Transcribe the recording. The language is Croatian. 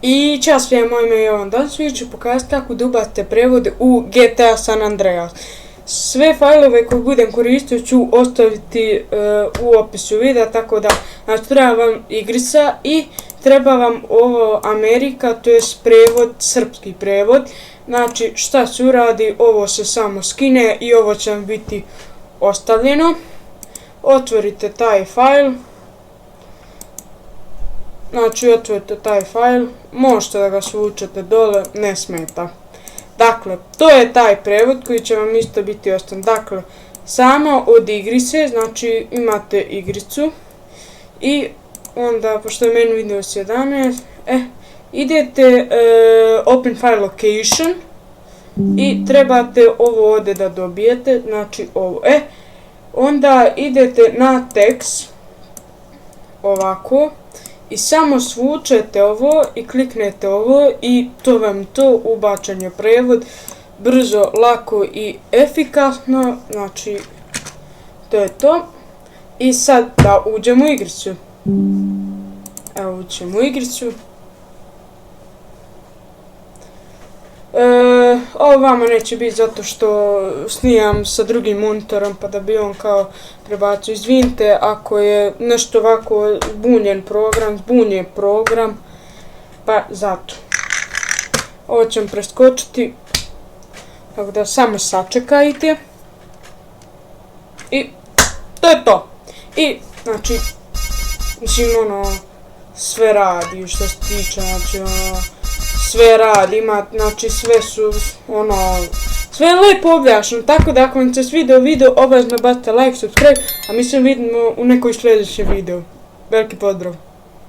I ćao svima, moje ime je Jovan. Danas vi ću pokazati kako da ubacite prevode u GTA San Andreas. Sve fajlove koje budem koristio ću ostaviti u opisu videa, tako da znači, treba vam igrica i treba vam ovo Amerika, to je prevod, srpski prevod. Znači šta se uradi, ovo se samo skine i ovo će vam biti ostavljeno. Otvorite taj fajl. Znači otvorite taj fajl, možete da ga svučete dole, ne smeta. Dakle, to je taj prevod koji će vam isto biti ostan. Dakle, samo od igrice, znači imate igricu i onda, pošto je meni Windows 11, idete Open File Location i trebate ovo ovdje da dobijete, znači ovo, onda idete na tekst, ovako, i samo svučete ovo i kliknete ovo i to vam to ubačen je prevod, brzo, lako i efikasno, znači to je to. I sad da uđemo u igricu. Evo uđemo u igricu. Ovo vama neće biti zato što snimam sa drugim monitorom pa da bi on kao prebacio. Izvinite ako je nešto ovako zbunjen program, pa zato. Ovo ćemo preskočiti, tako da samo sačekajte. I to je to. I znači, mislim sve radi što se tiče, znači sve radi, ima, znači sve su, sve je lepo objašnjeno, tako da ako vam se svidio video, obavezno bacite like, subscribe, a mi se vidimo u nekoj sljedećem videu. Veliki pozdrav!